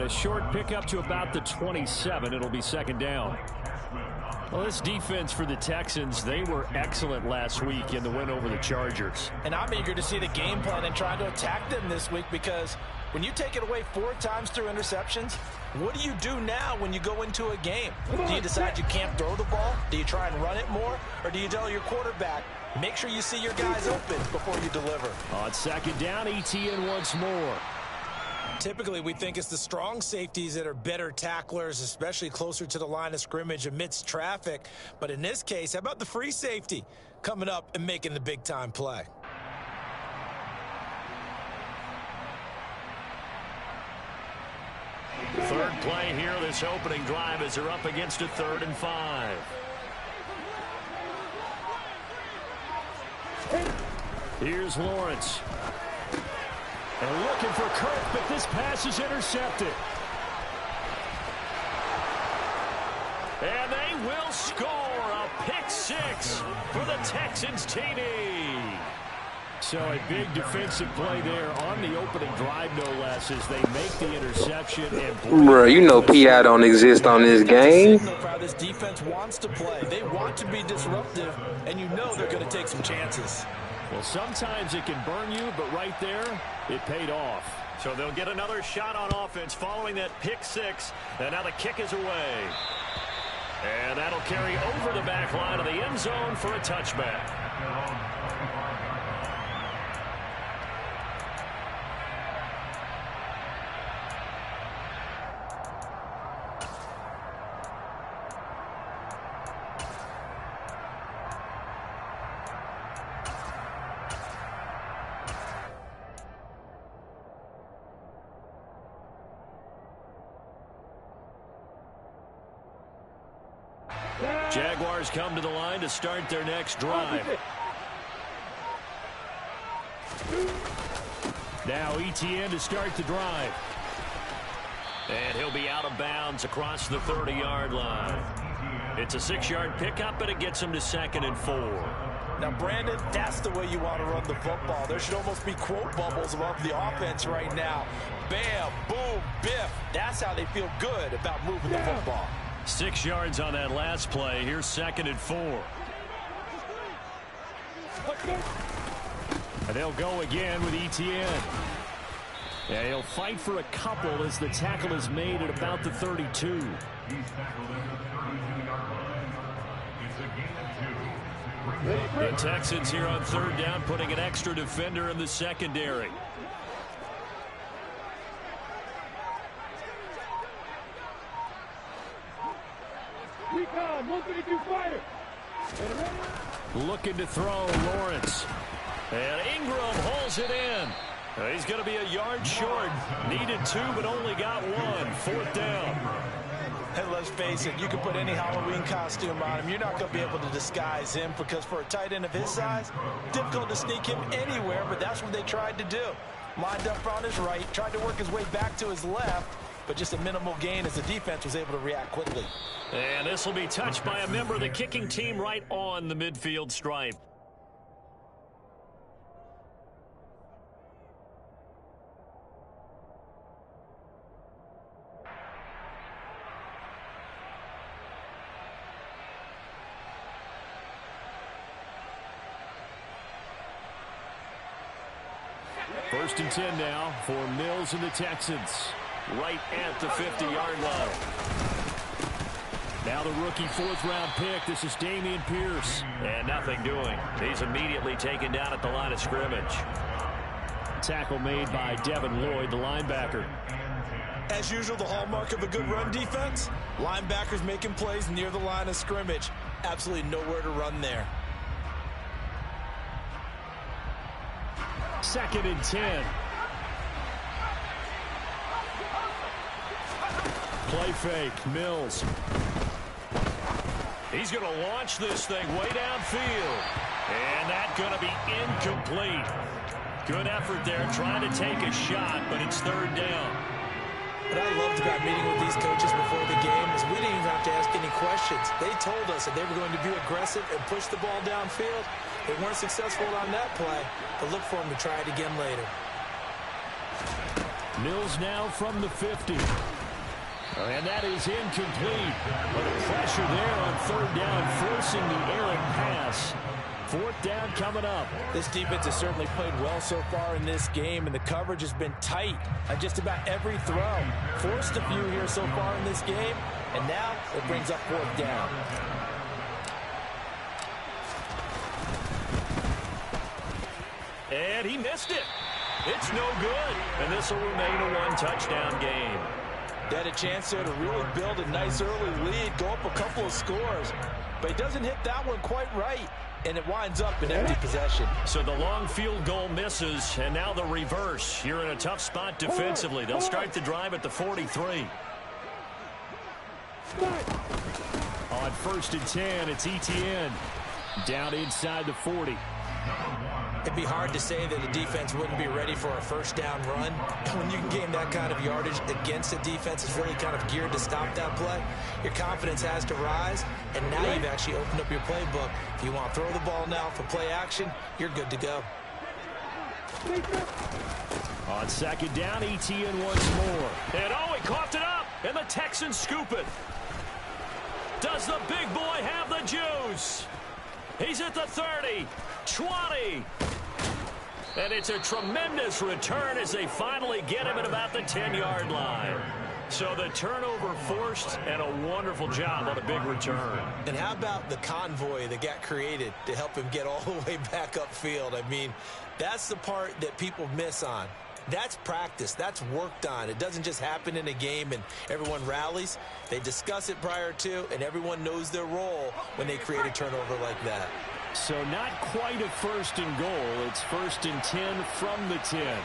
a short pickup to about the 27. It'll be second down. Well, this defense for the Texans, they were excellent last week in the win over the Chargers. And I'm eager to see the game plan and trying to attack them this week, because when you take it away 4 times through interceptions, what do you do now when you go into a game? Do you decide you can't throw the ball? Do you try and run it more? Or do you tell your quarterback, make sure you see your guys open before you deliver? On second down, ETN once more. Typically, we think it's the strong safeties that are better tacklers, especially closer to the line of scrimmage amidst traffic. But in this case, how about the free safety coming up and making the big-time play? Third play here, this opening drive, as they're up against a 3rd and 5. Here's Lawrence. And looking for Kirk, but this pass is intercepted. And they will score a pick 6 for the Texans TD. So a big defensive play there on the opening drive, no less, as they make the interception. And bro, you know PI don't exist on this game. This defense wants to play. They want to be disruptive, and you know they're going to take some chances. Well, sometimes it can burn you, but right there, it paid off. So they'll get another shot on offense following that pick 6, and now the kick is away. And that'll carry over the back line of the end zone for a touchback. Jaguars come to the line to start their next drive. Now ETN to start the drive. And he'll be out of bounds across the 30-yard line. It's a 6-yard pickup, but it gets him to 2nd and 4. Now, Brandon, that's the way you want to run the football. There should almost be quote bubbles above the offense right now. Bam, boom, biff. That's how they feel good about moving the football. 6 yards on that last play. Here's 2nd and 4. And they'll go again with ETN. Yeah, he'll fight for a couple as the tackle is made at about the 32. The Texans here on 3rd down, putting an extra defender in the secondary. Looking to throw, Lawrence. And Ingram hauls it in. He's going to be a yard short. Needed 2, but only got 1. 4th down. And let's face it, you can put any Halloween costume on him. You're not going to be able to disguise him, because for a tight end of his size, difficult to sneak him anywhere, but that's what they tried to do. Lined up on his right, tried to work his way back to his left, but just a minimal gain as the defense was able to react quickly. And this will be touched by a member of the kicking team right on the midfield stripe. First and 10 now for Mills and the Texans. Right at the 50-yard line. Now the rookie 4th-round pick. This is Dameon Pierce. And nothing doing. He's immediately taken down at the line of scrimmage. Tackle made by Devin Lloyd, the linebacker. As usual, the hallmark of a good run defense, linebackers making plays near the line of scrimmage. Absolutely nowhere to run there. 2nd and 10. Play fake, Mills. He's going to launch this thing way downfield. And that's going to be incomplete. Good effort there, trying to take a shot, but it's 3rd down. What I loved about meeting with these coaches before the game is we didn't even have to ask any questions. They told us that they were going to be aggressive and push the ball downfield. They weren't successful on that play, but look for them to try it again later. Mills now from the 50. And that is incomplete. But the pressure there on third down, forcing the errant pass. Fourth down coming up. This defense has certainly played well so far in this game, and the coverage has been tight on just about every throw. Forced a few here so far in this game, and now it brings up fourth down. And he missed it. It's no good. And this will remain a one-touchdown game. They had a chance there to really build a nice early lead, go up a couple of scores. But he doesn't hit that one quite right, and it winds up an empty possession. So the long field goal misses, and now the reverse. You're in a tough spot defensively. They'll start the drive at the 43. On 1st and 10, it's Etienne. Down inside the 40. It'd be hard to say that a defense wouldn't be ready for a first down run. When you can gain that kind of yardage against a defense that's really kind of geared to stop that play, your confidence has to rise, and now you've actually opened up your playbook. If you want to throw the ball now for play action, you're good to go. On 2nd down, Etienne once more. And he coughed it up, and the Texans scoop it. Does the big boy have the juice? He's at the 30, 20. And it's a tremendous return as they finally get him at about the 10-yard line. So the turnover forced, and a wonderful job on a big return. And how about the convoy that got created to help him get all the way back upfield? I mean, that's the part that people miss on. That's practice. That's worked on. It doesn't just happen in a game and everyone rallies. They discuss it prior to, and everyone knows their role when they create a turnover like that. So not quite a 1st and goal. It's 1st and 10 from the 10.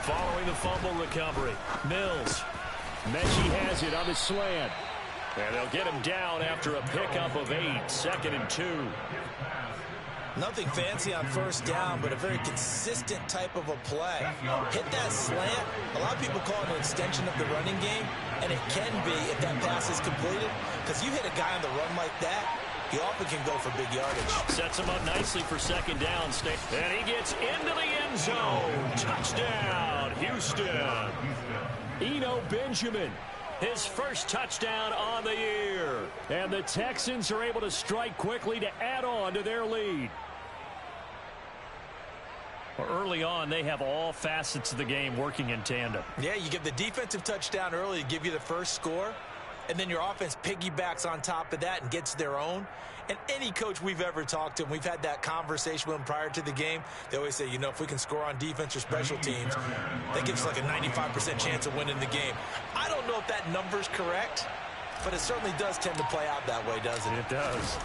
Following the fumble recovery, Mills. Mechie has it on the slant. And they'll get him down after a pickup of 8. 2nd and 2. Nothing fancy on 1st down, but a very consistent type of a play. Hit that slant. A lot of people call it an extension of the running game, and it can be if that pass is completed, because you hit a guy on the run like that, he often can go for big yardage. Sets him up nicely for 2nd down. And he gets into the end zone. Touchdown, Houston. Eno Benjamin. His first touchdown on the year. And the Texans are able to strike quickly to add on to their lead. Well, early on, they have all facets of the game working in tandem. Yeah, you get the defensive touchdown early to give you the first score, and then your offense piggybacks on top of that and gets their own. And any coach we've ever talked to, and we've had that conversation with them prior to the game, they always say, you know, if we can score on defense or special teams, that gives us like a 95% chance of winning the game. I don't know if that number's correct, but it certainly does tend to play out that way, doesn't it? It does.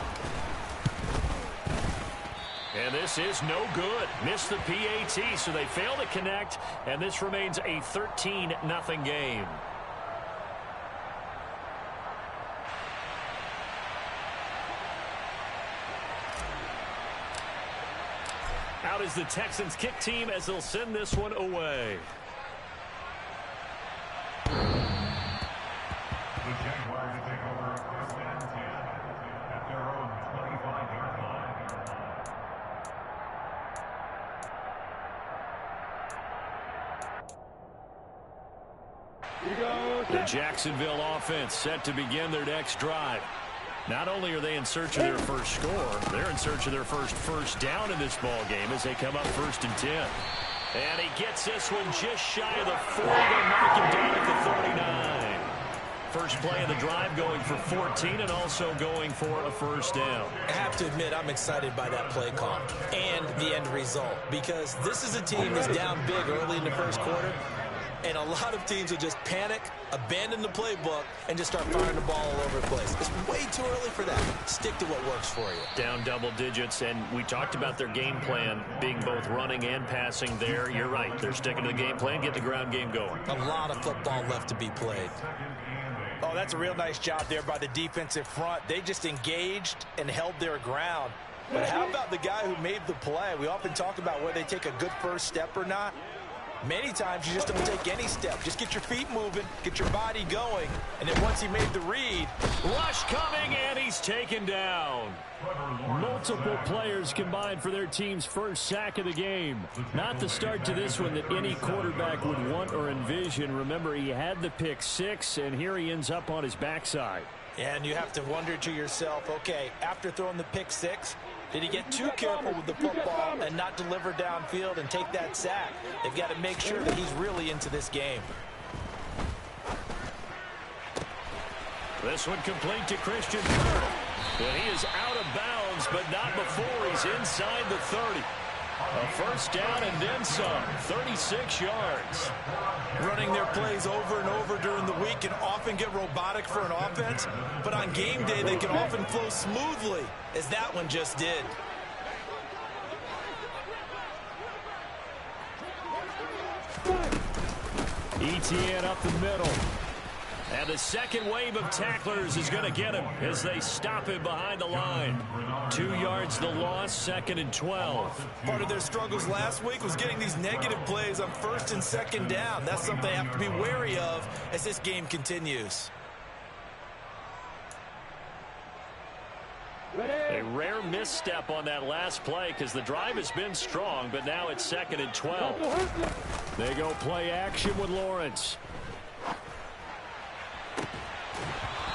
And this is no good. Missed the PAT, so they fail to connect, and this remains a 13-0 game. Out is the Texans kick team as they'll send this one away. The Jaguars take over 1st and 10 at their own 25-yard line. The Jacksonville offense set to begin their next drive. Not only are they in search of their first score, they're in search of their first down in this ball game as they come up 1st and 10. And he gets this one just shy of the 40. They knock him down at the 49. First play of the drive going for 14 and also going for a first down. I have to admit, I'm excited by that play call and the end result, because this is a team that's down big early in the first quarter, and a lot of teams will just panic, abandon the playbook, and just start firing the ball all over the place. It's way too early for that. Stick to what works for you. Down double digits, and we talked about their game plan being both running and passing there. You're right. They're sticking to the game plan, get the ground game going. A lot of football left to be played. Oh, that's a real nice job there by the defensive front. They just engaged and held their ground. But how about the guy who made the play? We often talk about whether they take a good first step or not. Many times you just don't take any step. Just get your feet moving, get your body going, and then once he made the read. Rush coming, and he's taken down. Multiple players combined for their team's first sack of the game. Not the start to this one that any quarterback would want or envision. Remember, he had the pick six, and here he ends up on his backside. And you have to wonder to yourself, okay, after throwing the pick six, did he get too careful with the football and not deliver downfield and take that sack? They've got to make sure that he's really into this game. This one complete to Christian Kirk. And he is out of bounds, but not before he's inside the 30. A first down and then some, 36 yards. Running their plays over and over during the week can often get robotic for an offense, but on game day they can often flow smoothly, as that one just did. ETN up the middle. And the second wave of tacklers is going to get him as they stop him behind the line. 2 yards the loss, 2nd and 12. Part of their struggles last week was getting these negative plays on 1st and 2nd down. That's something they have to be wary of as this game continues. A rare misstep on that last play because the drive has been strong, but now it's 2nd and 12. They go play action with Lawrence.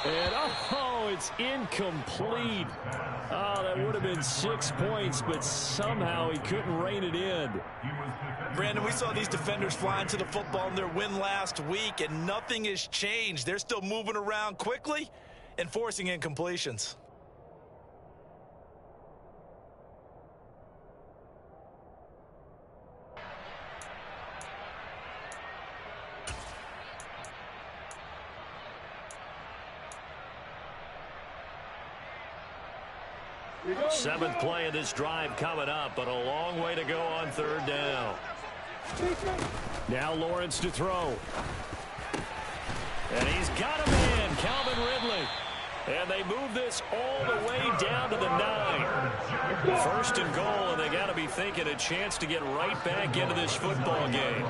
And, oh, it's incomplete. Oh, that would have been 6 points, but somehow he couldn't rein it in. Brandon, we saw these defenders flying to the football in their win last week, and nothing has changed. They're still moving around quickly and forcing incompletions. Seventh play of this drive coming up, but a long way to go on 3rd down. Now Lawrence to throw. And he's got a man, Calvin Ridley. And they move this all the way down to the 9. 1st and goal, and they got to be thinking a chance to get right back into this football game.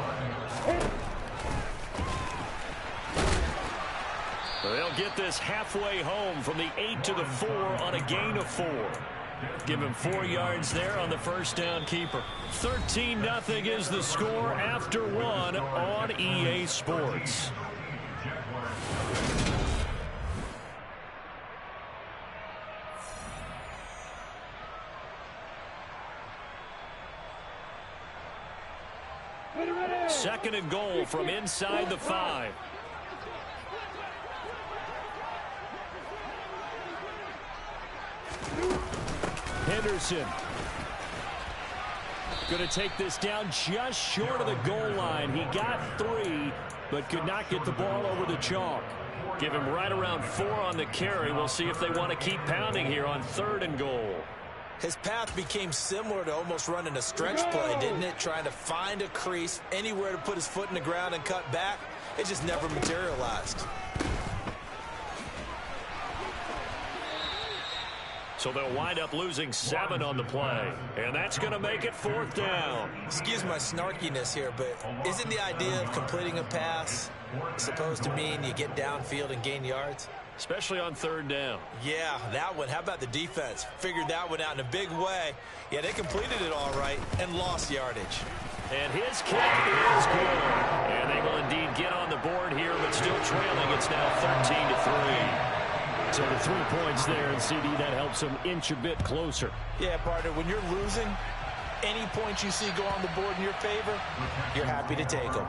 They'll get this halfway home from the 8 to the 4 on a gain of 4. Give him 4 yards there on the first down keeper. 13-0 is the score after 1 on EA Sports. Second and goal from inside the 5. Henderson going to take this down just short of the goal line. He got 3, but could not get the ball over the chalk. Give him right around 4 on the carry. We'll see if they want to keep pounding here on 3rd and goal. His path became similar to almost running a stretch play, didn't it? Trying to find a crease, anywhere to put his foot in the ground and cut back. It just never materialized. So they'll wind up losing 7 on the play. And that's going to make it 4th down. Excuse my snarkiness here, but isn't the idea of completing a pass supposed to mean you get downfield and gain yards? Especially on 3rd down. Yeah, that one. How about the defense? Figured that one out in a big way. Yeah, they completed it all right and lost yardage. And his kick is good. And they will indeed get on the board here, but still trailing. It's now 13-3. So the 3 points there, and CD, that helps them inch a bit closer. Yeah, partner, when you're losing, any points you see go on the board in your favor, you're happy to take them.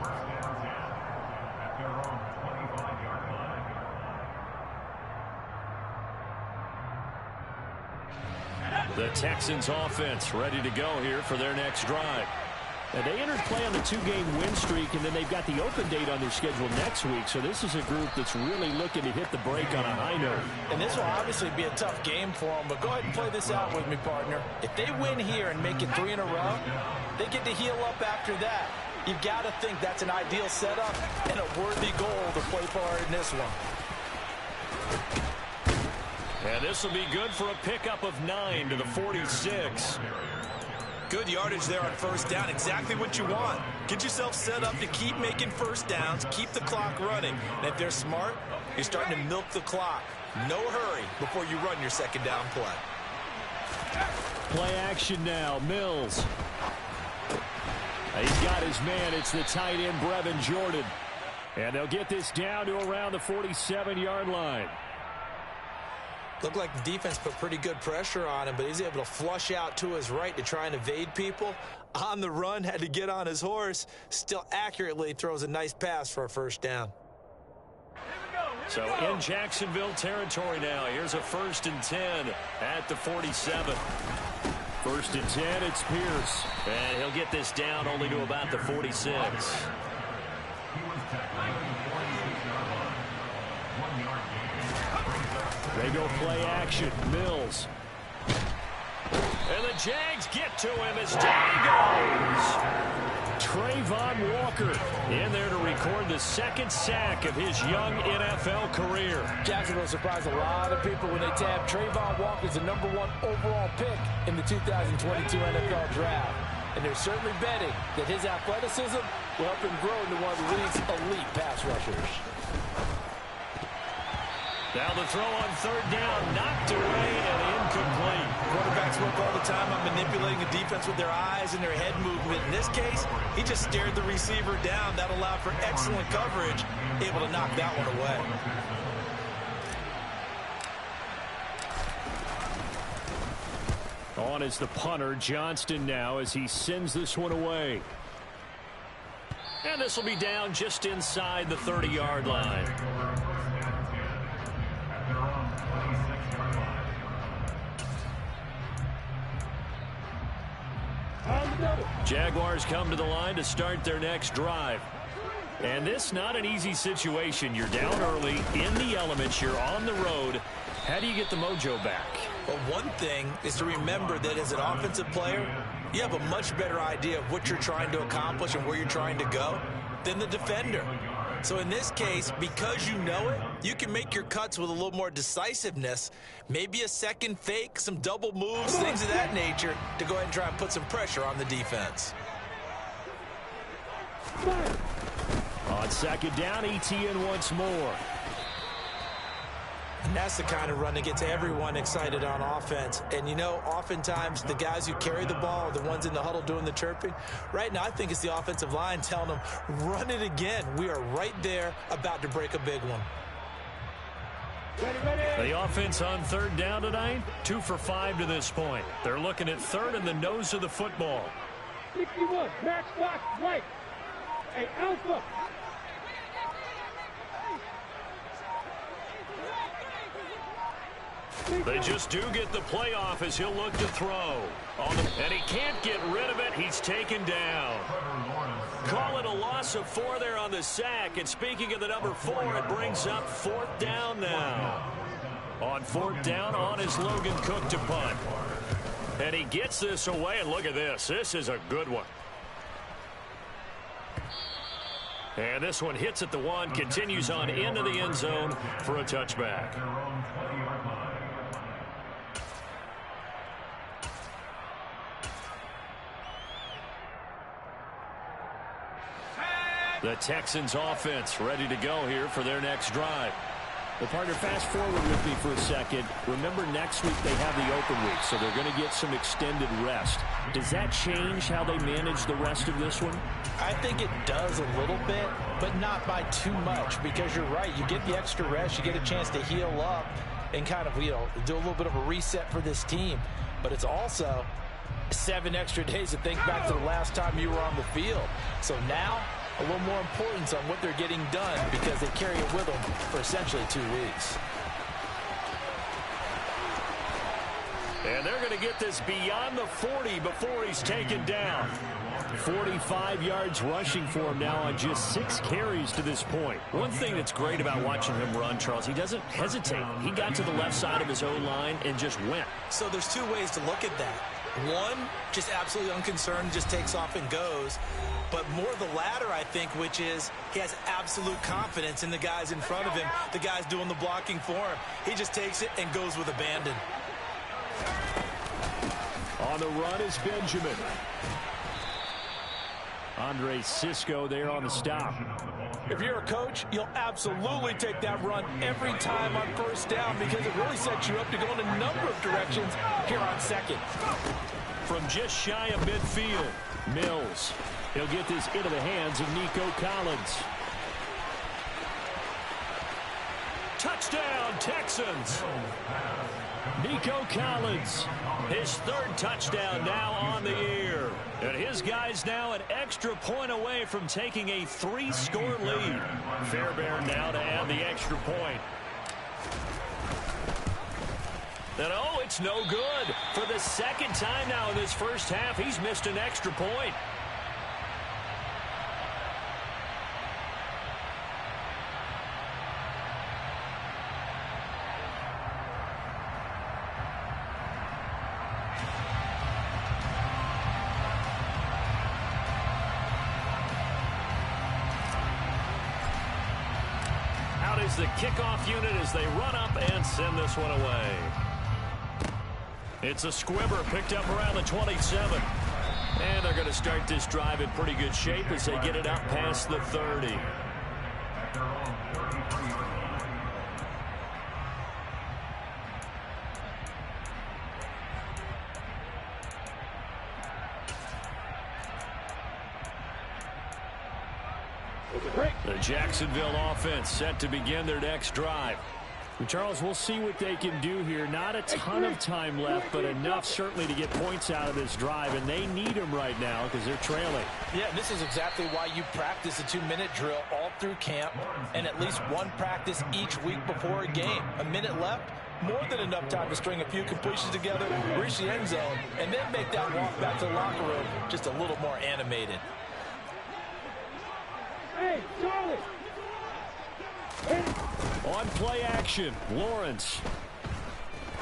The Texans offense ready to go here for their next drive. And they entered play on the 2-game win streak, and then they've got the open date on their schedule next week. So this is a group that's really looking to hit the break on a high note. And this will obviously be a tough game for them, but go ahead and play this out with me, partner. If they win here and make it 3 in a row, they get to heal up after that. You've got to think that's an ideal setup and a worthy goal to play for in this one. And this will be good for a pickup of 9 to the 46. Good yardage there on first down. Exactly what you want. Get yourself set up to keep making first downs, keep the clock running. And if they're smart, you're starting to milk the clock. No hurry before you run your second down play. Play action now. Mills. He's got his man. It's the tight end, Brevin Jordan. And they'll get this down to around the 47-yard line. Looked like the defense put pretty good pressure on him, but he's able to flush out to his right to try and evade people. On the run, had to get on his horse. Still accurately throws a nice pass for a first down. So in Jacksonville territory now. Here's a 1st and 10 at the 47. 1st and 10, it's Pierce. And he'll get this down only to about the 46. They go play action. Mills. And the Jags get to him as down he goes. Trayvon Walker in there to record the 2nd sack of his young NFL career. Jacksonville surprised a lot of people when they tabbed Trayvon Walker as the #1 overall pick in the 2022 NFL Draft. And they're certainly betting that his athleticism will help him grow into one of the league's elite pass rushers. Now the throw on 3rd down, knocked away and incomplete. Quarterbacks work all the time on manipulating a defense with their eyes and their head movement. In this case, he just stared the receiver down. That allowed for excellent coverage, able to knock that one away. On is the punter, Johnston now, as he sends this one away. And this will be down just inside the 30-yard line. Jaguars come to the line to start their next drive. And this not an easy situation. You're down early, in the elements, you're on the road. How do you get the mojo back? Well, one thing is to remember that as an offensive player, you have a much better idea of what you're trying to accomplish and where you're trying to go than the defender. So in this case, because you know it, you can make your cuts with a little more decisiveness, maybe a second fake, some double moves, things of that nature, to go ahead and try and put some pressure on the defense. On 2nd down, ETN once more. And that's the kind of run that gets everyone excited on offense. And, you know, oftentimes the guys who carry the ball are the ones in the huddle doing the chirping. Right now, I think it's the offensive line telling them, run it again. We are right there about to break a big one. The offense on 3rd down tonight, 2 for 5 to this point. They're looking at 3rd and the nose of the football. 61, match box, right. Hey, Alpha. They just do get the playoff as he'll look to throw. And he can't get rid of it. He's taken down. Call it a loss of 4 there on the sack. And speaking of the number 4, it brings up 4th down now. On 4th down, on is Logan Cook to punt. And he gets this away. And look at this. This is a good one. And this one hits at the 1, continues on into the end zone for a touchback. The Texans offense ready to go here for their next drive. Well, partner, fast forward with me for a second. Remember, next week they have the open week, so they're going to get some extended rest. Does that change how they manage the rest of this one? I think it does a little bit, but not by too much, because you're right. You get the extra rest, you get a chance to heal up and kind of, you know, do a little bit of a reset for this team. But it's also 7 extra days to think back to the last time you were on the field. So now, a little more importance on what they're getting done because they carry it with them for essentially 2 weeks. And they're going to get this beyond the 40 before he's taken down. 45 yards rushing for him now on just 6 carries to this point. One thing that's great about watching him run, Charles, he doesn't hesitate. He got to the left side of his own line and just went. So there's 2 ways to look at that. One, just absolutely unconcerned, just takes off and goes. But more the latter, I think, which is he has absolute confidence in the guys in front of him, the guys doing the blocking for him. He just takes it and goes with abandon. On the run is Benjamin. Andre Cisco there on the stop. If you're a coach, you'll absolutely take that run every time on first down because it really sets you up to go in a number of directions here on second. From just shy of midfield, Mills. He'll get this into the hands of Nico Collins. Touchdown, Texans. Nico Collins, his third touchdown now on the year. And his guys now an extra point away from taking a 3-score lead. Fairbairn now to add the extra point. And oh, it's no good. For the second time now in this first half, he's missed an extra point. Out is the kickoff unit as they run up and send this one away. It's a squibber picked up around the 27. And they're going to start this drive in pretty good shape as they get it out past the 30. The Jacksonville offense set to begin their next drive. And Charles, we'll see what they can do here. Not a ton of time left, but enough certainly to get points out of this drive, and they need them right now because they're trailing. Yeah, this is exactly why you practice a 2-minute drill all through camp and at least one practice each week before a game. A minute left, more than enough time to string a few completions together, reach the end zone, and then make that walk back to the locker room just a little more animated. Hey, Charlie! On play action, Lawrence.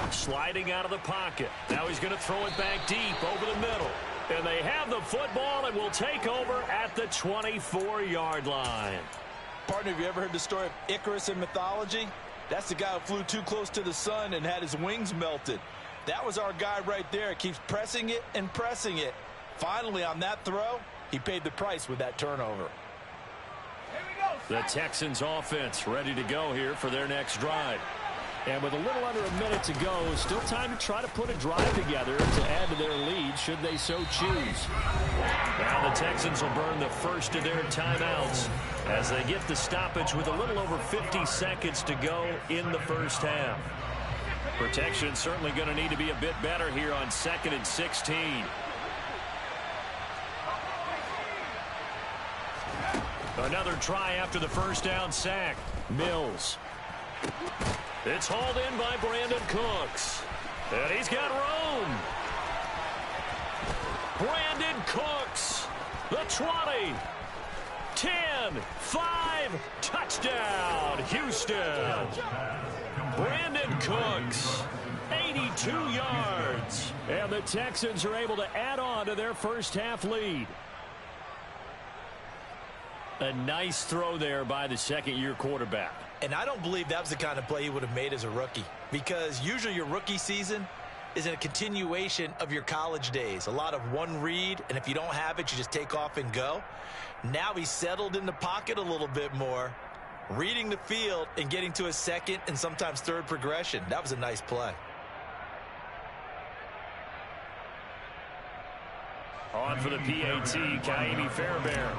Sliding out of the pocket. Now he's going to throw it back deep over the middle. And they have the football and will take over at the 24-yard line. Partner, have you ever heard the story of Icarus in mythology? That's the guy who flew too close to the sun and had his wings melted. That was our guy right there. Keeps pressing it and pressing it. Finally, on that throw, he paid the price with that turnover. The Texans offense ready to go here for their next drive. And with a little under a minute to go, still time to try to put a drive together to add to their lead should they so choose. Now the Texans will burn the first of their timeouts as they get the stoppage with a little over 50 seconds to go in the first half. Protection certainly going to need to be a bit better here on 2nd and 16. Another try after the first down sack. Mills. It's hauled in by Brandon Cooks. And he's got room. Brandon Cooks. The 20. 10. 5. Touchdown, Houston. Brandon Cooks. 82 yards. And the Texans are able to add on to their first half lead. A nice throw there by the second-year quarterback. And I don't believe that was the kind of play he would have made as a rookie, because usually your rookie season is a continuation of your college days. A lot of one read, and if you don't have it, you just take off and go. Now he's settled in the pocket a little bit more, reading the field and getting to a second and sometimes third progression. That was a nice play. On for the PAT, Kaimi Fairbairn.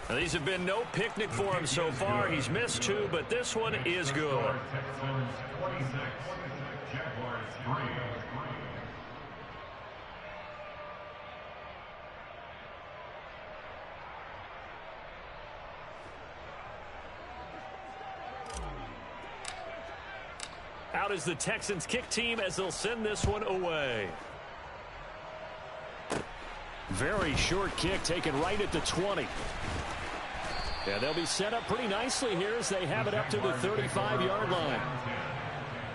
Now, these have been no picnic for him so far. He's missed 2, but this one is good. Texans 26, Jaguars 3. Out is the Texans kick team as they'll send this one away. Very short kick taken right at the 20. Yeah, they'll be set up pretty nicely here as they have it up to the 35-yard line.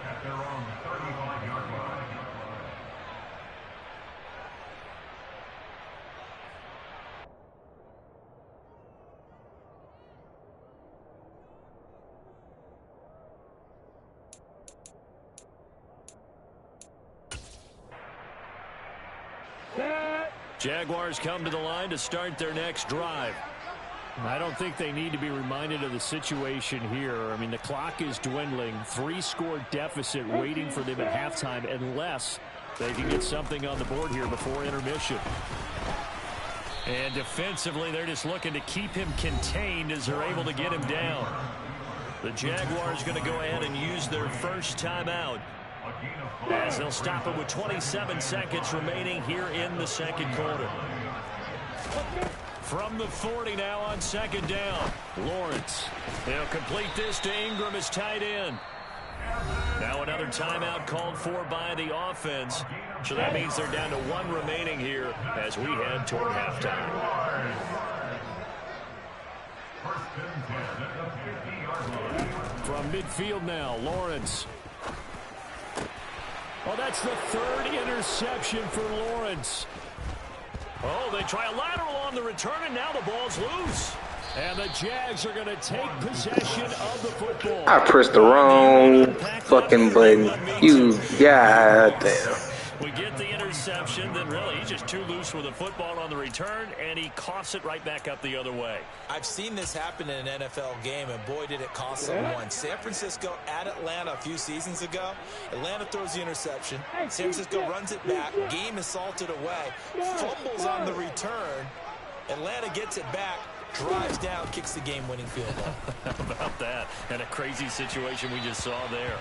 At their own 35-yard line. Jaguars come to the line to start their next drive. I don't think they need to be reminded of the situation here. I mean, the clock is dwindling. 3-score deficit waiting for them at halftime unless they can get something on the board here before intermission. And defensively, they're just looking to keep him contained as they're able to get him down. The Jaguars going to go ahead and use their first timeout, as they'll stop it with 27 seconds remaining here in the second quarter. From the 40 now on second down. Lawrence. They'll complete this to Ingram as tight end. Now another timeout called for by the offense. So that means they're down to 1 remaining here as we head toward halftime. From midfield now, Lawrence. Oh, that's the 3rd interception for Lawrence. Oh, they try a lateral on the return, and now the ball's loose. And the Jags are going to take possession of the football. I pressed the wrong fucking button. You goddamn. We get the interception, then really he's just too loose with the football on the return, and he coughs it right back up the other way. I've seen this happen in an NFL game, and boy, did it cost someone. San Francisco at Atlanta a few seasons ago. Atlanta throws the interception. San Francisco runs it back. Game is salted away. Fumbles on the return. Atlanta gets it back. Drives down, kicks the game-winning field goal. How about that? And a crazy situation we just saw there.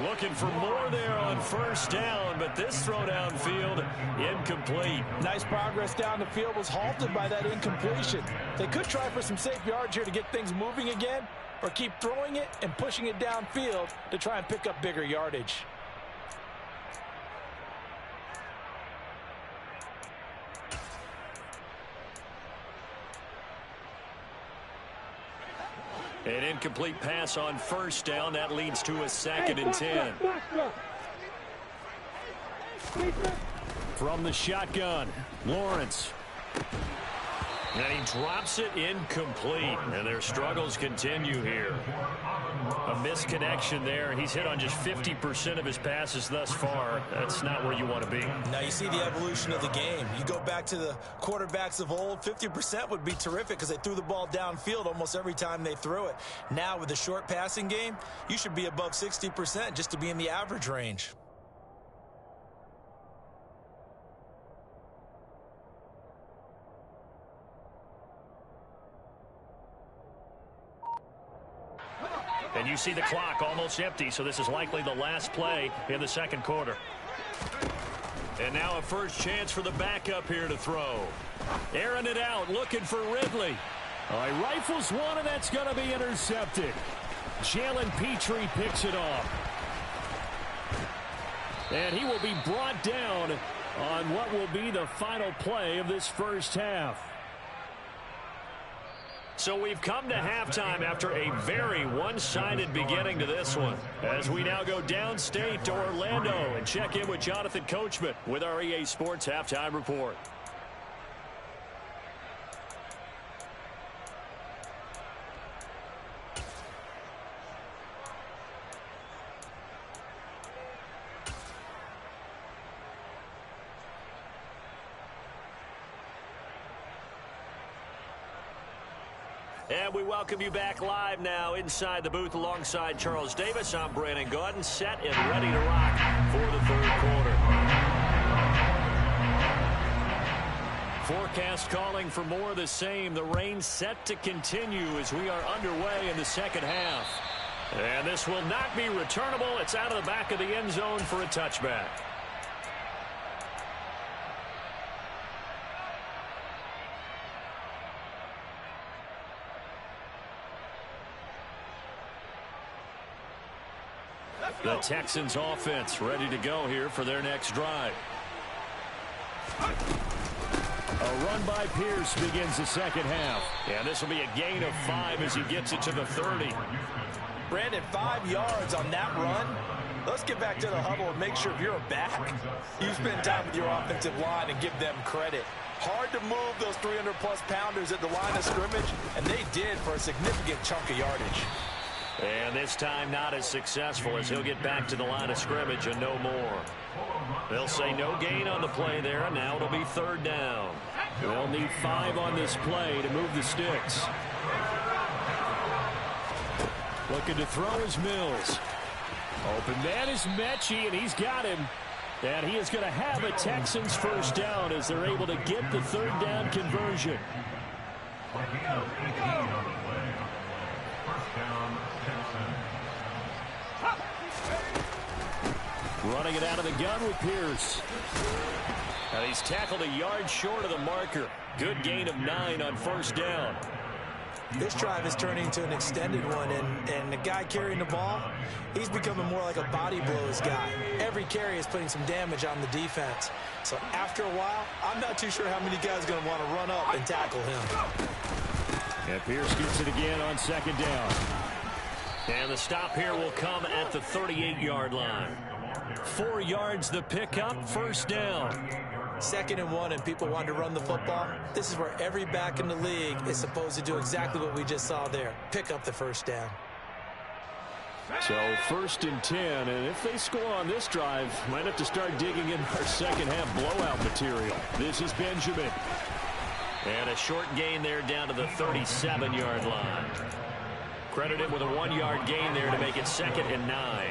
Looking for more there on first down, but this throw downfield incomplete. Nice progress down the field was halted by that incompletion. They could try for some safe yards here to get things moving again, or keep throwing it and pushing it downfield to try and pick up bigger yardage. An incomplete pass on first down. That leads to a 2nd and 10. From the shotgun, Lawrence. And he drops it incomplete. And their struggles continue here. A misconnection there. He's hit on just 50% of his passes thus far. That's not where you want to be. Now you see the evolution of the game. You go back to the quarterbacks of old, 50% would be terrific because they threw the ball downfield almost every time they threw it. Now with the short passing game, you should be above 60% just to be in the average range. And you see the clock almost empty, so this is likely the last play in the second quarter. And now a first chance for the backup here to throw. Airing it out, looking for Ridley. All right, rifles one, and that's going to be intercepted. Jalen Petrie picks it off. And he will be brought down on what will be the final play of this first half. So we've come to halftime after a very one-sided beginning to this one. As we now go downstate to Orlando and check in with Jonathan Coachman with our EA Sports Halftime Report. And we welcome you back live now inside the booth alongside Charles Davis. I'm Brandon Gaudin, set and ready to rock for the third quarter. Forecast calling for more of the same. The rain set to continue as we are underway in the second half. And this will not be returnable. It's out of the back of the end zone for a touchback. The Texans offense ready to go here for their next drive. A run by Pierce begins the second half. And this will be a gain of 5 as he gets it to the 30. Brandon, 5 yards on that run. Let's get back to the huddle and make sure if you're back, you spend time with your offensive line and give them credit. Hard to move those 300-plus pounders at the line of scrimmage, and they did for a significant chunk of yardage. And this time not as successful as he'll get back to the line of scrimmage and no more. They'll say no gain on the play there, and now it'll be third down. They'll need 5 on this play to move the sticks. Looking to throw is Mills. Open man is Mechie, and he's got him. And he is going to have a Texans first down as they're able to get the third down conversion. Running it out of the gun with Pierce. And he's tackled a yard short of the marker. Good gain of 9 on first down. This drive is turning into an extended one, and the guy carrying the ball, he's becoming more like a body blows guy. Every carry is putting some damage on the defense. So after a while, I'm not too sure how many guys are going to want to run up and tackle him. And Pierce gets it again on second down. And the stop here will come at the 38-yard line. 4 yards the pickup, first down. 2nd and 1, and people want to run the football. This is where every back in the league is supposed to do exactly what we just saw there. Pick up the first down. So 1st and 10, and if they score on this drive, might have to start digging in our second half blowout material. This is Benjamin. And a short gain there down to the 37-yard line. Credit him with a 1-yard gain there to make it 2nd and 9.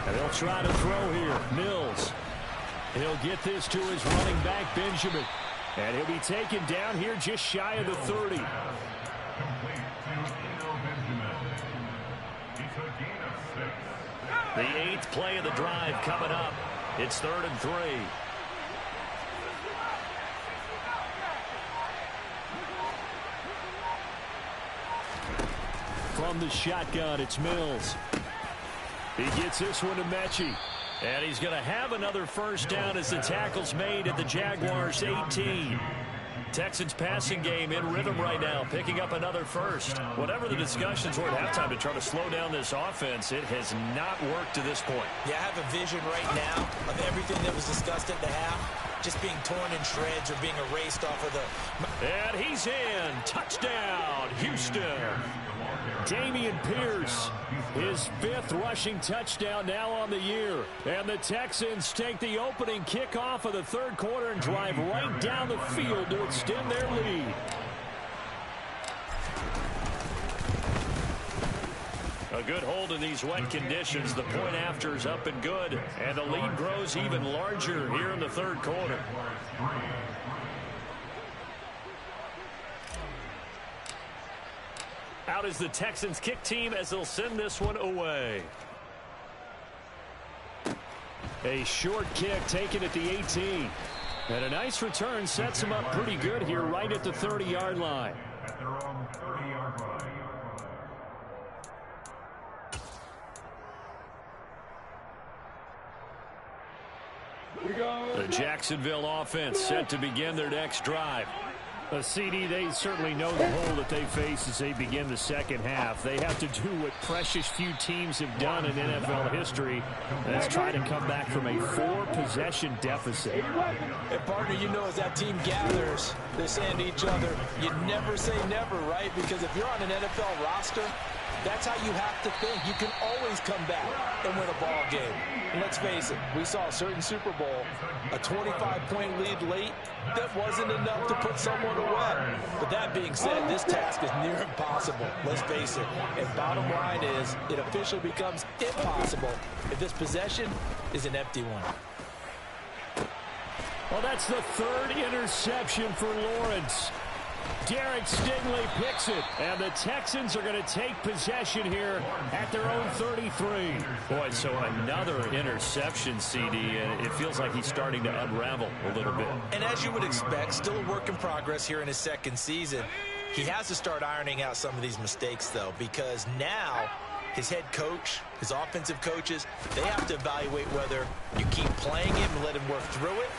And they'll try to throw here. Mills. He'll get this to his running back, Benjamin. And he'll be taken down here just shy of the 30. The 8th play of the drive coming up. It's 3rd and 3. From the shotgun, it's Mills. He gets this one to Mechie. And he's going to have another first down as the tackle's made at the Jaguars' 18. Texans passing game in rhythm right now, picking up another first. Whatever the discussions were at halftime to try to slow down this offense, it has not worked to this point. Yeah, I have a vision right now of everything that was discussed at the half just being torn in shreds or being erased off of the... And he's in. Touchdown, Houston. Dameon Pierce, his 5th rushing touchdown now on the year. And the Texans take the opening kickoff of the 3rd quarter and drive right down the field to extend their lead. A good hold in these wet conditions. The point after is up and good. And the lead grows even larger here in the 3rd quarter. Out is the Texans kick team as they'll send this one away. A short kick taken at the 18. And a nice return sets him up pretty good here right at the 30-yard line. At their own 30-yard line. The Jacksonville offense set to begin their next drive. A CD, they certainly know the hole that they face as they begin the second half. They have to do what precious few teams have done in NFL history. That's try to come back from a 4-possession deficit. And partner, you know, as that team gathers, they're saying to each other, you never say never, right? Because if you're on an NFL roster, that's how you have to think. You can always come back and win a ball game. And let's face it, we saw a certain Super Bowl, a 25-point lead late, that wasn't enough to put someone away. But that being said, this task is near impossible. Let's face it. And bottom line is, it officially becomes impossible if this possession is an empty one. Well, that's the 3rd interception for Lawrence. Derek Stingley picks it, and the Texans are going to take possession here at their own 33. Boy, so another interception, CD, and it feels like he's starting to unravel a little bit. And as you would expect, still a work in progress here in his 2nd season. He has to start ironing out some of these mistakes, though, because now his head coach, his offensive coaches, they have to evaluate whether you keep playing him and let him work through it,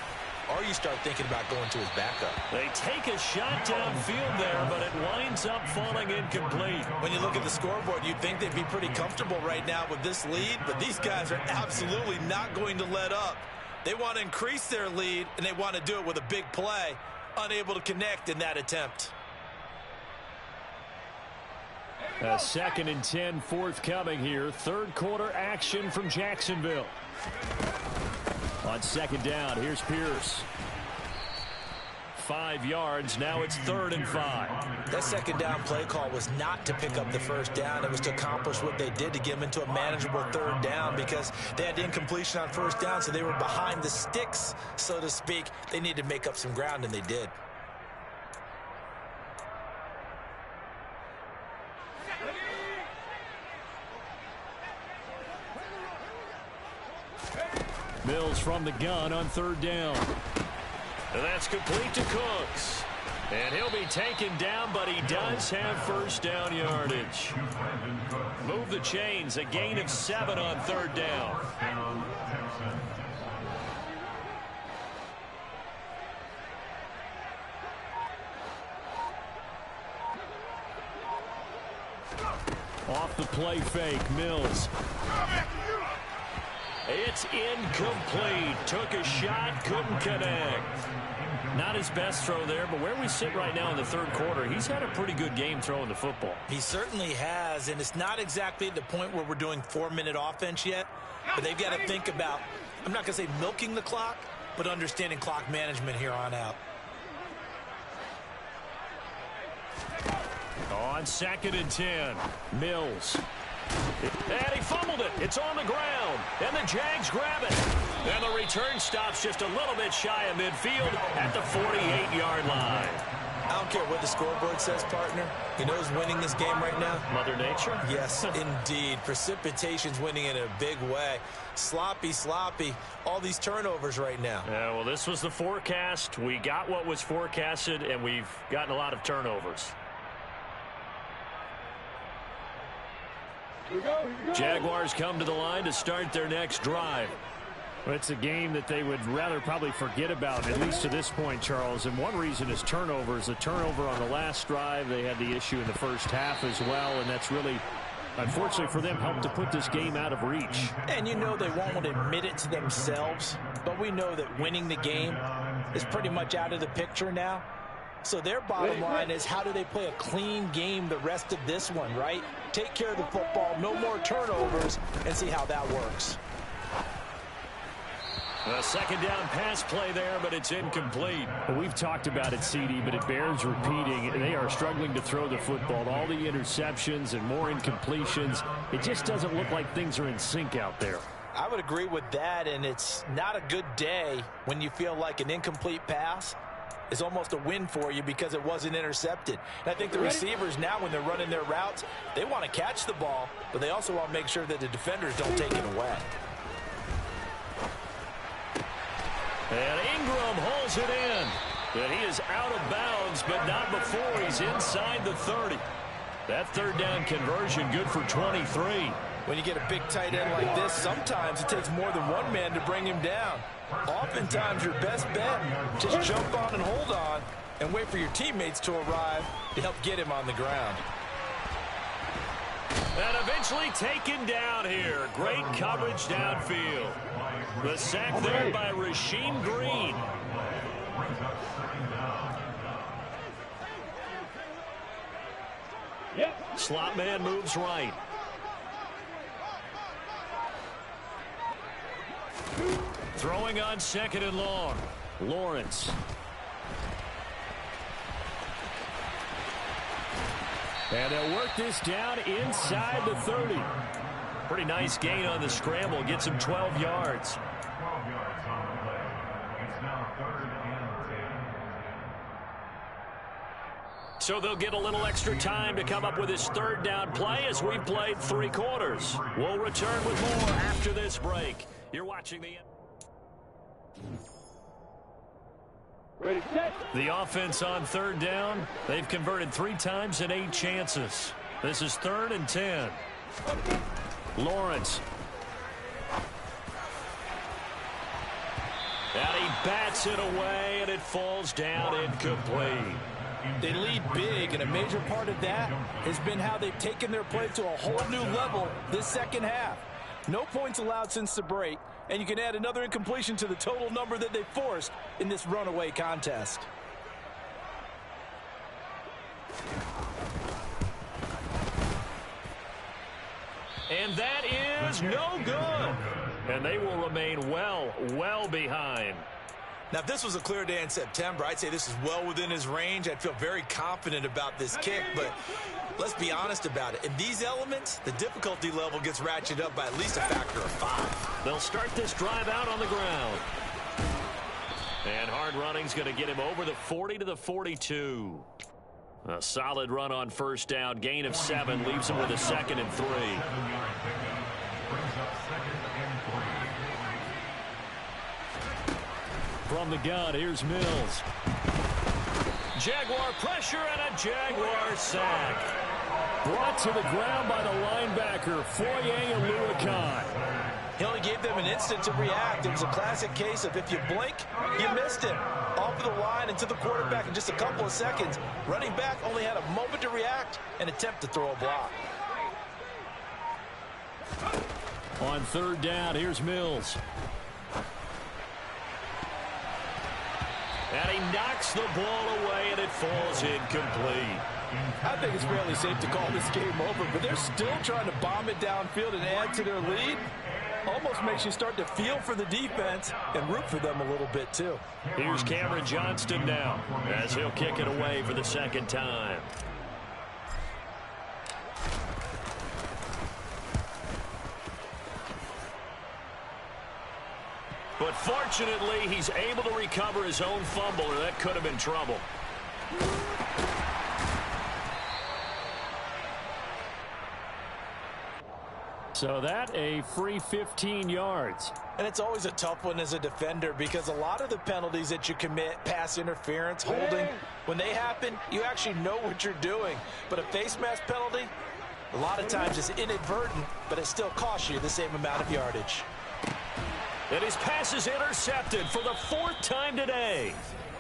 or you start thinking about going to his backup. They take a shot downfield there, but it winds up falling incomplete. When you look at the scoreboard, you'd think they'd be pretty comfortable right now with this lead, but these guys are absolutely not going to let up. They want to increase their lead, and they want to do it with a big play. unable to connect in that attempt. A 2nd and 10 forthcoming here. Third quarter action from Jacksonville. On 2nd down, here's Pierce. 5 yards. Now it's 3rd and 5. That 2nd down play call was not to pick up the 1st down. It was to accomplish what they did, to get them into a manageable 3rd down, because they had the incompletion on 1st down, so they were behind the sticks, so to speak. They needed to make up some ground, and they did. Mills from the gun on 3rd down. And that's complete to Cooks. And he'll be taken down, but he does have 1st down yardage. Move the chains. A gain of 7 on 3rd down. Off the play fake, Mills. It's incomplete. Took a shot, couldn't connect. Not his best throw there, but where we sit right now in the 3rd quarter, he's had a pretty good game throwing the football. He certainly has, and it's not exactly at the point where we're doing 4-minute offense yet, but they've got to think about, I'm not going to say milking the clock, but understanding clock management here on out. On 2nd and 10, Mills. And he fumbled it. It's on the ground. And the Jags grab it. And the return stops just a little bit shy of midfield at the 48-yard line. I don't care what the scoreboard says, partner. You know who's winning this game right now? Mother Nature? Yes, indeed. Precipitation's winning in a big way. Sloppy, sloppy. All these turnovers right now. Yeah, well, this was the forecast. We got what was forecasted, and we've gotten a lot of turnovers. Jaguars come to the line to start their next drive. Well, it's a game that they would rather probably forget about, at least to this point, Charles. And one reason is turnovers. The turnover on the last drive, they had the issue in the first half as well, and that's really, unfortunately for them, helped to put this game out of reach. And you know they won't admit it to themselves, but we know that winning the game is pretty much out of the picture now. So their bottom line is, how do they play a clean game the rest of this one, right? Take care of the football, no more turnovers, and see how that works. A 2nd down pass play there, but it's incomplete. Well, we've talked about it, CD, but it bears repeating. They are struggling to throw the football. All the interceptions and more incompletions. It just doesn't look like things are in sync out there. I would agree with that, and it's not a good day when you feel like an incomplete pass is almost a win for you because it wasn't intercepted. And I think the receivers now, when they're running their routes, they want to catch the ball, but they also want to make sure that the defenders don't take it away. And Ingram holds it in. And he is out of bounds, but not before he's inside the 30. That 3rd down conversion good for 23. When you get a big tight end like this, sometimes it takes more than one man to bring him down. Oftentimes, your best bet, just jump on and hold on and wait for your teammates to arrive to help get him on the ground. And eventually taken down here. Great coverage downfield. The sack there by Rasheem Green. Slot man moves right. Throwing on 2nd and long. Lawrence. And they'll work this down inside the 30. Pretty nice gain on the scramble. Gets him 12 yards. 12 yards on the play. It's now 3rd and 10. So they'll get a little extra time to come up with his 3rd down play as we've played 3 quarters. We'll return with more after this break. You're watching the offense on 3rd down. They've converted 3 times in 8 chances. This is 3rd and 10. Lawrence. And he bats it away, and it falls down incomplete. They lead big, and a major part of that has been how they've taken their play to a whole new level this 2nd half. No points allowed since the break, and you can add another incompletion to the total number that they forced in this runaway contest. And that is no good. And they will remain well behind. Now, if this was a clear day in September, I'd say this is well within his range. I'd feel very confident about this kick, but let's be honest about it. In these elements, the difficulty level gets ratcheted up by at least a factor of 5. They'll start this drive out on the ground. And hard running's going to get him over the 40 to the 42. A solid run on first down. Gain of 7 leaves him with a 2nd and 3. From the gun, here's Mills. Jaguar pressure and a Jaguar sack. Brought to the ground by the linebacker, Foye Oluokun. He only gave them an instant to react. It was a classic case of if you blink, you missed him. Off of the line and to the quarterback in just a couple of seconds. Running back only had a moment to react and attempt to throw a block. On third down, here's Mills. And he knocks the ball away, and it falls incomplete. I think it's fairly safe to call this game over, but they're still trying to bomb it downfield and add to their lead. Almost makes you start to feel for the defense and root for them a little bit, too. Here's Cameron Johnston now as he'll kick it away for the second time. But fortunately, he's able to recover his own fumble, or that could have been trouble. So that a free 15 yards. And it's always a tough one as a defender because a lot of the penalties that you commit, pass interference, holding, when they happen, you actually know what you're doing. But a face mask penalty, a lot of times it's inadvertent, but it still costs you the same amount of yardage. And his pass is intercepted for the 4th time today.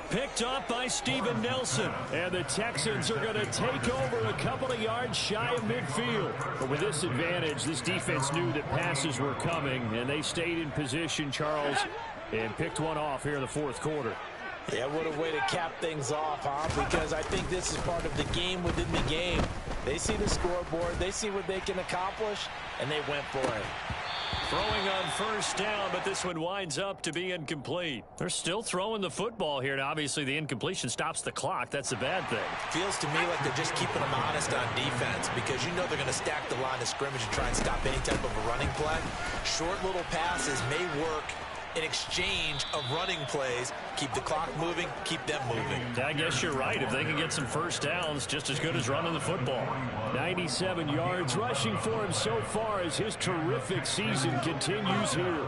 Picked off by Steven Nelson. And the Texans are going to take over a couple of yards shy of midfield. But with this advantage, this defense knew that passes were coming, and they stayed in position, Charles, and picked one off here in the 4th quarter. Yeah, what a way to cap things off, huh? Because I think this is part of the game within the game. They see the scoreboard, they see what they can accomplish, and they went for it. Throwing on first down, but this one winds up to be incomplete. They're still throwing the football here, and obviously the incompletion stops the clock. That's a bad thing. Feels to me like they're just keeping them honest on defense because you know they're going to stack the line of scrimmage and try and stop any type of a running play. Short little passes may work in exchange of running plays. Keep the clock moving, keep them moving. I guess you're right. If they can get some first downs, just as good as running the football. 97 yards rushing for him so far as his terrific season continues here.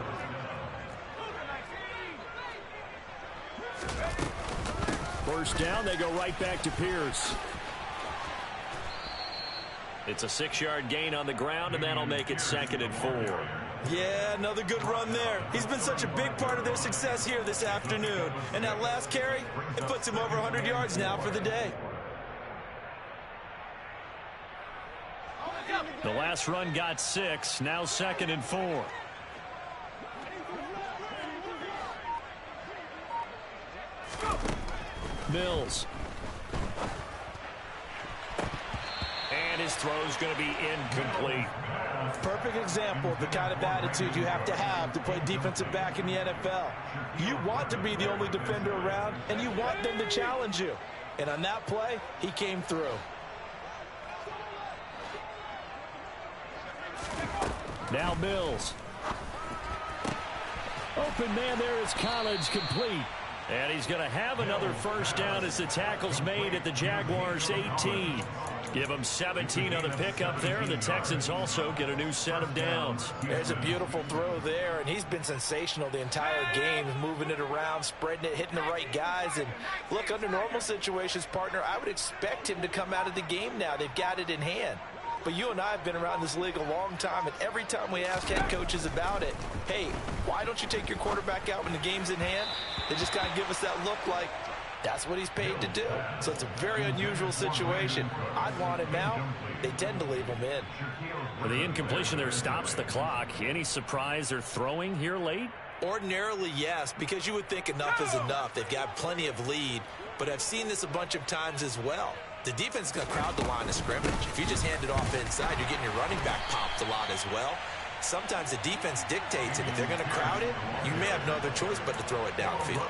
First down, they go right back to Pierce. It's a 6-yard gain on the ground, and that'll make it 2nd and 4. Yeah, another good run there. He's been such a big part of their success here this afternoon. And that last carry, it puts him over 100 yards now for the day. The last run got 6, now 2nd and 4. Mills. And his throw's going to be incomplete. Perfect example of the kind of attitude you have to play defensive back in the NFL. You want to be the only defender around, and you want them to challenge you. And on that play, he came through. Now Mills. Open man there is Collins, complete. And he's going to have another first down as the tackle's made at the Jaguars' 18. Give them 17 on the pickup there, and the Texans also get a new set of downs. There's a beautiful throw there, and he's been sensational the entire game, moving it around, spreading it, hitting the right guys. And look, under normal situations, partner, I would expect him to come out of the game now. They've got it in hand. But you and I have been around this league a long time, and every time we ask head coaches about it, hey, why don't you take your quarterback out when the game's in hand? They just kind of give us that look like, that's what he's paid to do. So it's a very unusual situation. I'd want it now. They tend to leave him in. Well, the incompletion there stops the clock. Any surprise they're throwing here late? Ordinarily, yes, because you would think enough is enough. They've got plenty of lead, but I've seen this a bunch of times as well. the defense is going to crowd the line of scrimmage. If you just hand it off inside, you're getting your running back popped a lot as well. Sometimes the defense dictates it. If they're going to crowd it, you may have no other choice but to throw it downfield.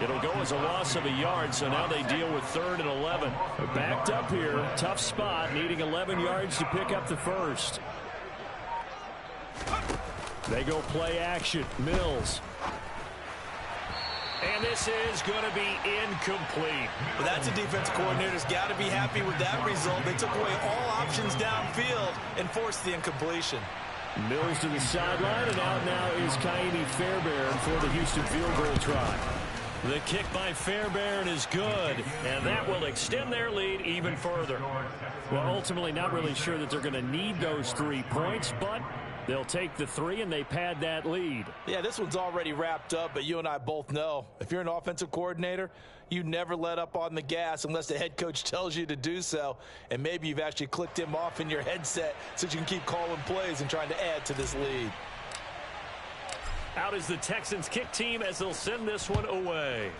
It'll go as a loss of a yard, so now they deal with 3rd and 11. Backed up here, tough spot, needing 11 yards to pick up the first. They go play action. Mills. And this is going to be incomplete. Well, that's a defense coordinator's got to be happy with that result. They took away all options downfield and forced the incompletion. Mills to the sideline, and out now is Kaimi Fairbairn for the Houston field goal try. The kick by Fairbairn is good, and that will extend their lead even further. Well, ultimately not really sure that they're going to need those 3 points, but they'll take the 3 and they pad that lead. Yeah, this one's already wrapped up, but you and I both know if you're an offensive coordinator, you never let up on the gas unless the head coach tells you to do so. And maybe you've actually clicked him off in your headset so you can keep calling plays and trying to add to this lead. Out is the Texans kick team as they'll send this one away.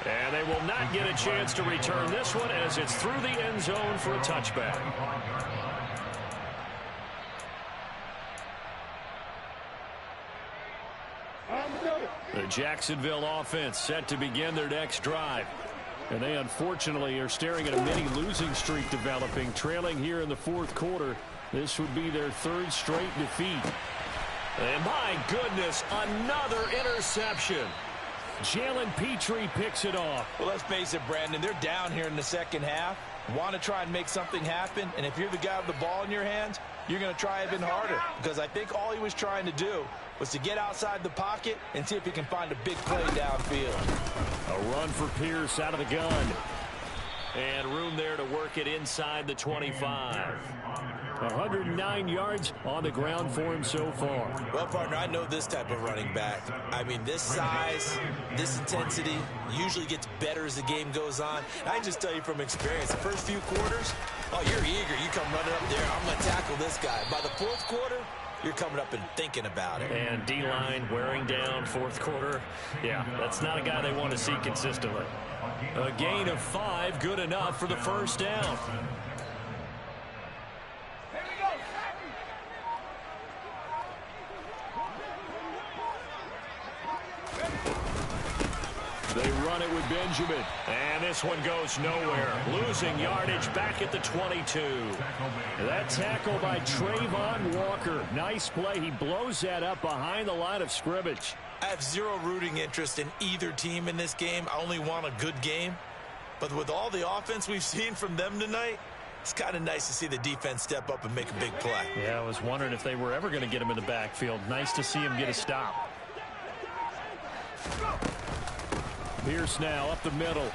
And they will not get a chance to return this one as it's through the end zone for a touchback. The Jacksonville offense set to begin their next drive. And they unfortunately are staring at a mini losing streak developing, trailing here in the 4th quarter. This would be their 3rd straight defeat. And my goodness, another interception. Jalen Petrie picks it off. Well, let's face it, Brandon, they're down here in the second half. Want to try and make something happen, and if you're the guy with the ball in your hands, you're going to try even harder, because I think all he was trying to do was to get outside the pocket and see if he can find a big play downfield. A run for Pierce out of the gun. And room there to work it inside the 25. 109 yards on the ground for him so far. Well, partner, I know this type of running back. I mean, this size, this intensity usually gets better as the game goes on. I can just tell you from experience, the first few quarters, oh, you're eager. You come running up there, I'm going to tackle this guy. By the 4th quarter, you're coming up and thinking about it. And D-line wearing down 4th quarter. Yeah, that's not a guy they want to see consistently. A gain of 5, good enough for the first down. They run it with Benjamin. And this one goes nowhere. Losing yardage back at the 22. That tackle by Trayvon Walker. Nice play. He blows that up behind the line of scrimmage. I have zero rooting interest in either team in this game. I only want a good game. But with all the offense we've seen from them tonight, it's kind of nice to see the defense step up and make a big play. Yeah, I was wondering if they were ever going to get him in the backfield. Nice to see him get a stop. Pierce now up the middle.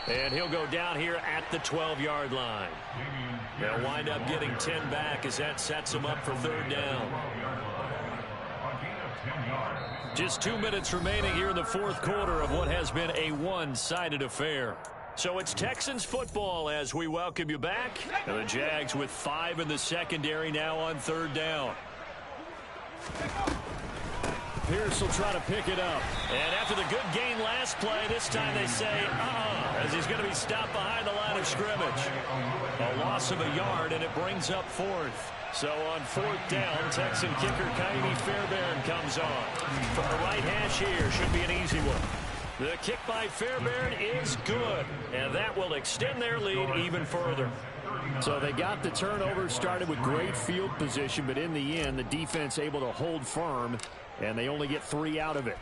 And he'll go down here at the 12-yard line. They'll wind up getting 10 back as that sets them up for 3rd down. Just 2 minutes remaining here in the 4th quarter of what has been a one-sided affair. So it's Texans football as we welcome you back. And the Jags with 5 in the secondary now on 3rd down. Pierce will try to pick it up. And after the good gain last play, this time they say, as he's going to be stopped behind the line of scrimmage. A loss of a yard, and it brings up 4th. So on 4th down, Texan kicker Kaimi Fairbairn comes on. From the right hash here, should be an easy one. The kick by Fairbairn is good, and that will extend their lead even further. So they got the turnover, started with great field position, but in the end, the defense able to hold firm, and they only get 3 out of it.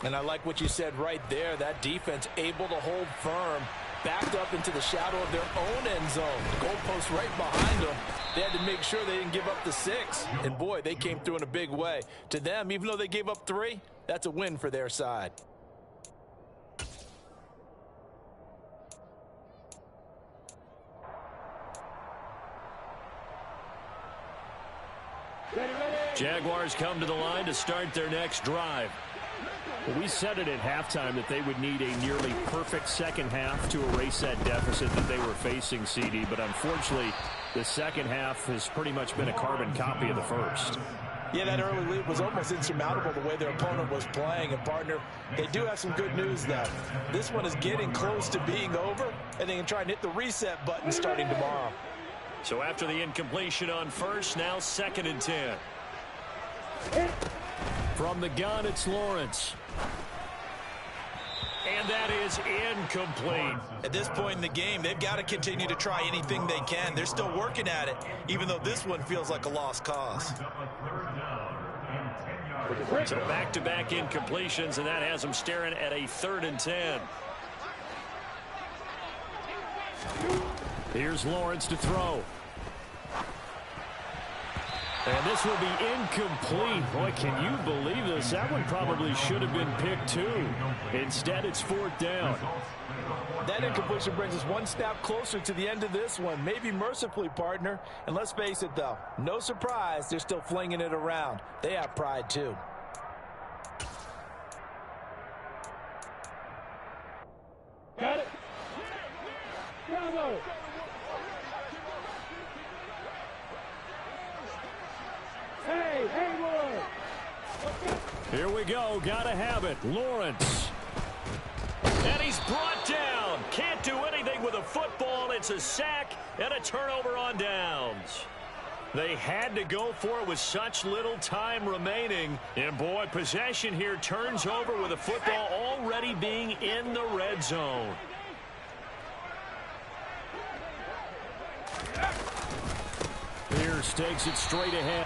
And I like what you said right there. That defense able to hold firm, backed up into the shadow of their own end zone. The goalpost right behind them. They had to make sure they didn't give up the 6. And, boy, they came through in a big way. To them, even though they gave up 3, that's a win for their side. Jaguars come to the line to start their next drive. Well, we said it at halftime that they would need a nearly perfect second half to erase that deficit that they were facing, CD. But unfortunately, the second half has pretty much been a carbon copy of the first. Yeah, that early lead was almost insurmountable the way their opponent was playing. And, partner, they do have some good news, though. This one is getting close to being over, and they can try and hit the reset button starting tomorrow. So after the incompletion on first, now 2nd and 10. From the gun, it's Lawrence. And that is incomplete. At this point in the game, they've got to continue to try anything they can. They're still working at it, even though this one feels like a lost cause. So back-to-back incompletions, and that has them staring at a 3rd and 10. Here's Lawrence to throw. And this will be incomplete. Boy, can you believe this? That one probably should have been picked too. Instead, it's 4th down. That incompletion brings us one step closer to the end of this one. Maybe mercifully, partner. And let's face it, though. No surprise, they're still flinging it around. They have pride, too. Got it. Bravo. Hey, Lord. Here we go. Gotta have it. Lawrence. And he's brought down. Can't do anything with a football. It's a sack and a turnover on downs. They had to go for it with such little time remaining. And, boy, possession here turns over with a football already being in the red zone. Pierce takes it straight ahead.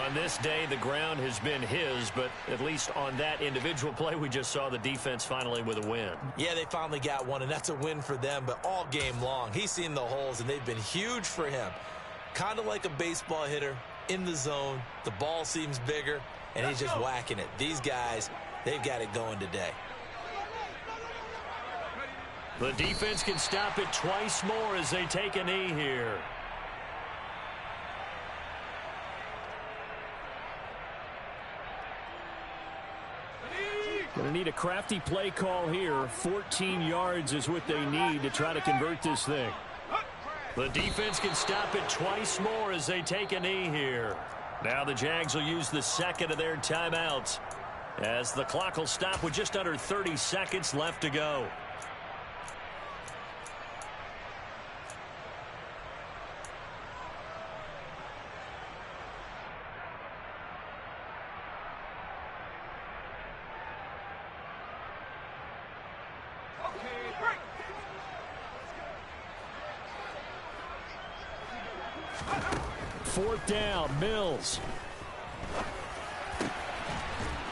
On this day, the ground has been his, but at least on that individual play, we just saw the defense finally with a win. Yeah, they finally got one, and that's a win for them, but all game long, he's seen the holes, and they've been huge for him. Kind of like a baseball hitter in the zone. The ball seems bigger, and he's just whacking it. These guys, they've got it going today. The defense can stop it twice more as they take a knee here. Going to need a crafty play call here. 14 yards is what they need to try to convert this thing. The defense can stop it twice more as they take a knee here. Now the Jags will use the second of their timeouts as the clock will stop with just under 30 seconds left to go. Fourth down, Mills.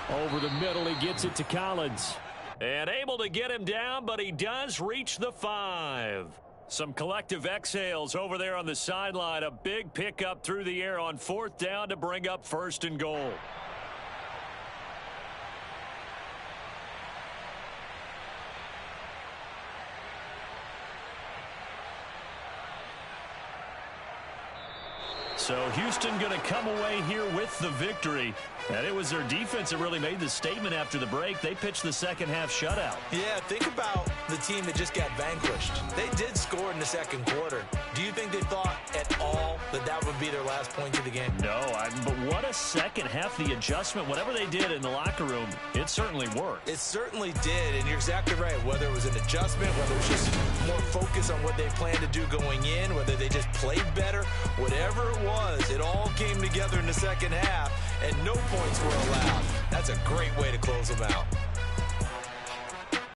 Over the middle, he gets it to Collins. And able to get him down, but he does reach the 5. Some collective exhales over there on the sideline. A big pickup through the air on 4th down to bring up 1st and goal. So Houston going to come away here with the victory. And it was their defense that really made the statement after the break. They pitched the second half shutout. Yeah, think about the team that just got vanquished. They did score in the second quarter. Do you think they thought at all that that would be their last point of the game? No, but what a second half. The adjustment, whatever they did in the locker room, it certainly worked. It certainly did, and you're exactly right. Whether it was an adjustment, whether it was just more focus on what they planned to do going in, whether they just played better, whatever it was, it all came together in the second half, and no points were allowed. That's a great way to close them out.